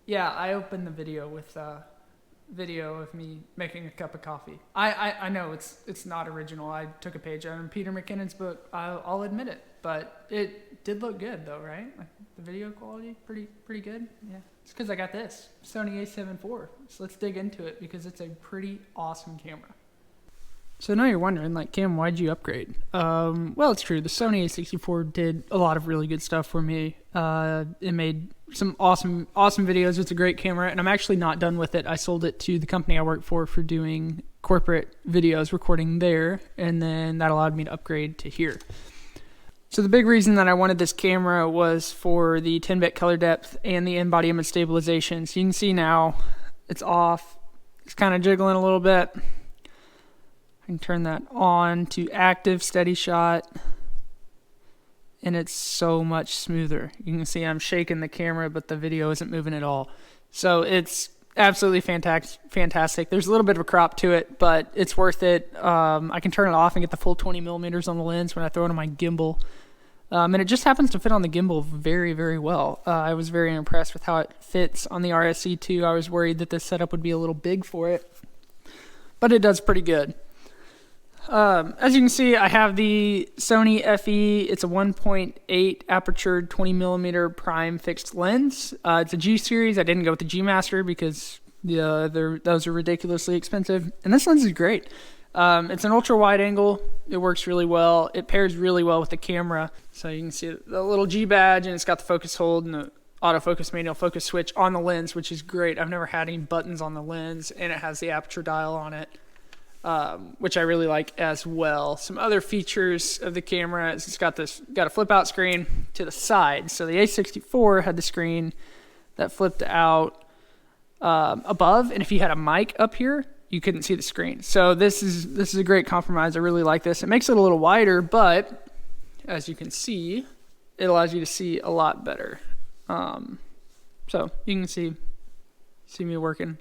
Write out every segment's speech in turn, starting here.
Yeah, I opened the video with video of me making a cup of coffee. I know it's not original. I took a page out of Peter McKinnon's book. I'll admit it, but it did look good though, right? Like the video quality, pretty good. Yeah, it's because I got this Sony A7IV. So let's dig into it because it's a pretty awesome camera. So now you're wondering, like, Cam, why'd you upgrade? Well, it's true. The Sony A64 did a lot of really good stuff for me. It made some awesome videos. It's a great camera, and I'm actually not done with it. I sold it to the company I work for doing corporate videos, recording there, and then that allowed me to upgrade to here. So the big reason that I wanted this camera was for the 10-bit color depth and the in-body image stabilization. So you can see now it's off. It's kind of jiggling a little bit. I can turn that on to active steady shot, and it's so much smoother. You can see I'm shaking the camera, but the video isn't moving at all. So it's absolutely fantastic. There's a little bit of a crop to it, but it's worth it. I can turn it off and get the full 20 millimeters on the lens when I throw it on my gimbal. And it just happens to fit on the gimbal very, very well. I was very impressed with how it fits on the RSC2. I was worried that this setup would be a little big for it, but it does pretty good. As you can see, I have the Sony FE. It's a 1.8 aperture 20 millimeter prime fixed lens. It's a G series. I didn't go with the G Master because those are ridiculously expensive. And this lens is great. It's an ultra wide angle. It works really well. It pairs really well with the camera. So you can see the little G badge, and it's got the focus hold and the autofocus manual focus switch on the lens, which is great. I've never had any buttons on the lens, and it has the aperture dial on it. Which I really like as well. Some other features of the camera is it's got a flip out screen to the side. So the A64 had the screen that flipped out above, and if you had a mic up here, you couldn't see the screen. So this is a great compromise. I really like this. It makes it a little wider, but as you can see, it allows you to see a lot better. So you can see me working,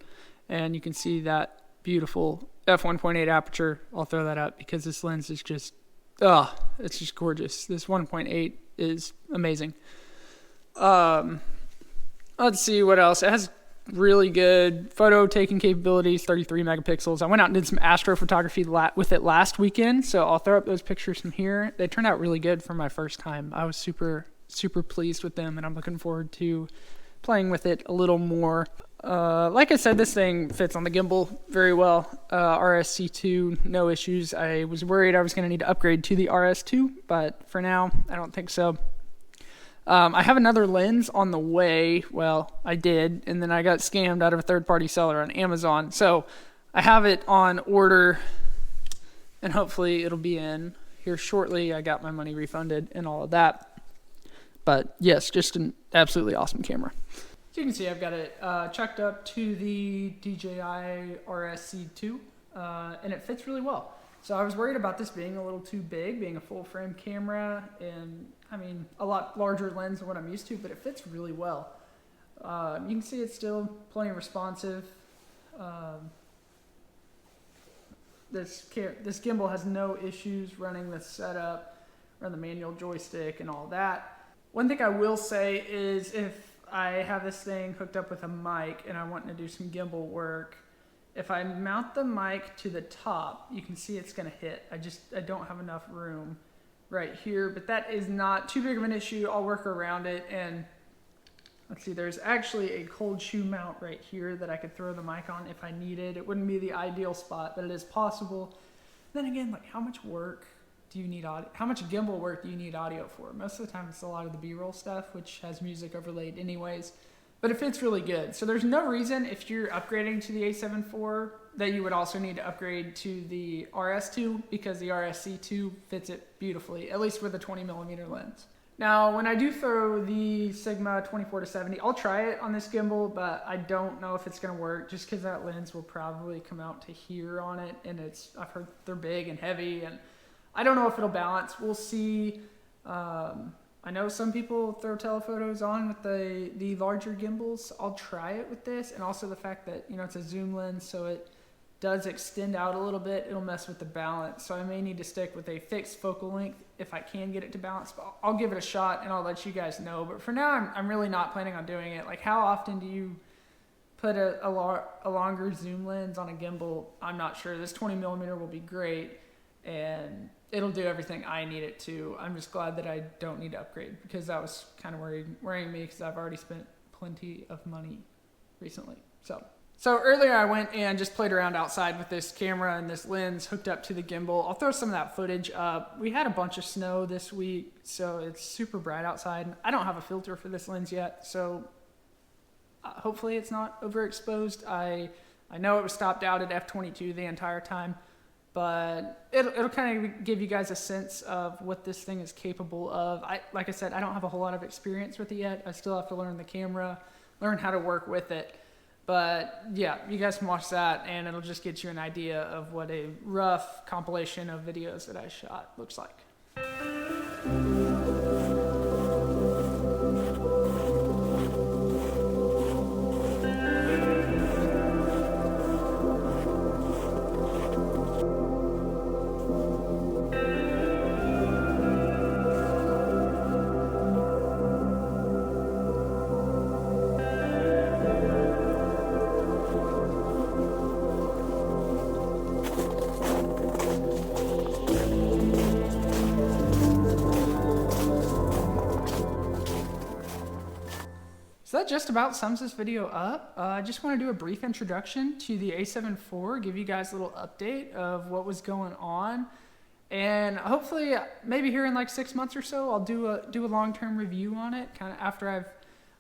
and you can see that beautiful f1.8 aperture. I'll throw that up because this lens is just, it's just gorgeous. This 1.8 is amazing. Let's see what else. It has really good photo taking capabilities, 33 megapixels. I went out and did some astrophotography with it last weekend, so I'll throw up those pictures from here. They turned out really good for my first time. I was super pleased with them, and I'm looking forward to playing with it a little more. Like I said, this thing fits on the gimbal very well. RSC2, no issues. I was worried I was going to need to upgrade to the RS2, but for now, I don't think so. I have another lens on the way. Well, I did, and then I got scammed out of a third-party seller on Amazon. So I have it on order, and hopefully it'll be in here shortly. I got my money refunded and all of that. But yes, just an absolutely awesome camera. So you can see I've got it chucked up to the DJI RSC2, and it fits really well. So I was worried about this being a little too big, being a full frame camera, and I mean a lot larger lens than what I'm used to, but it fits really well. You can see it's still plenty responsive. This gimbal has no issues running the setup, run the manual joystick and all that. One thing I will say is if I have this thing hooked up with a mic and I want to do some gimbal work, if I mount the mic to the top, you can see it's going to hit. I don't have enough room right here, but that is not too big of an issue. I'll work around it. And let's see, there's actually a cold shoe mount right here that I could throw the mic on if I needed. It wouldn't be the ideal spot, but it is possible. Then again, like how much work do you need audio? How much gimbal work do you need audio for? Most of the time it's a lot of the B-roll stuff, which has music overlaid anyways, but it fits really good. So there's no reason if you're upgrading to the A7IV that you would also need to upgrade to the RS2 because the RSC2 fits it beautifully, at least with a 20 millimeter lens. Now, when I do throw the Sigma 24-70, I'll try it on this gimbal, but I don't know if it's gonna work just because that lens will probably come out to here on it, and I've heard they're big and heavy, and I don't know if it'll balance. We'll see. I know some people throw telephotos on with the larger gimbals. I'll try it with this, and also the fact that it's a zoom lens, so it does extend out a little bit. It'll mess with the balance, so I may need to stick with a fixed focal length if I can get it to balance. But I'll give it a shot, and I'll let you guys know. But for now, I'm really not planning on doing it. Like, how often do you put a longer zoom lens on a gimbal, I'm not sure. This 20mm will be great, and it'll do everything I need it to. I'm just glad that I don't need to upgrade, because that was kind of worrying me, because I've already spent plenty of money recently. So earlier I went and just played around outside with this camera and this lens hooked up to the gimbal. I'll throw some of that footage up. We had a bunch of snow this week, so it's super bright outside. I don't have a filter for this lens yet, so hopefully it's not overexposed. I know it was stopped out at f/22 the entire time, but it'll kind of give you guys a sense of what this thing is capable of. Like I said, I don't have a whole lot of experience with it yet. I still have to learn the camera, learn how to work with it. But yeah, you guys can watch that, and it'll just get you an idea of what a rough compilation of videos that I shot looks like. So that just about sums this video up. I just want to do a brief introduction to the A7IV, give you guys a little update of what was going on. And hopefully, maybe here in like 6 months or so, I'll do a long-term review on it, kind of after I've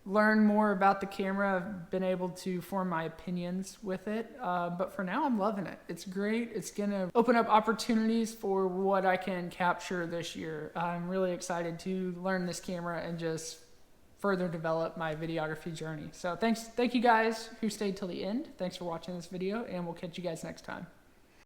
learned more about the camera. I've been able to form my opinions with it. But for now, I'm loving it. It's great. It's going to open up opportunities for what I can capture this year. I'm really excited to learn this camera and just further develop my videography journey. So thank you guys who stayed till the end. Thanks for watching this video, and we'll catch you guys next time.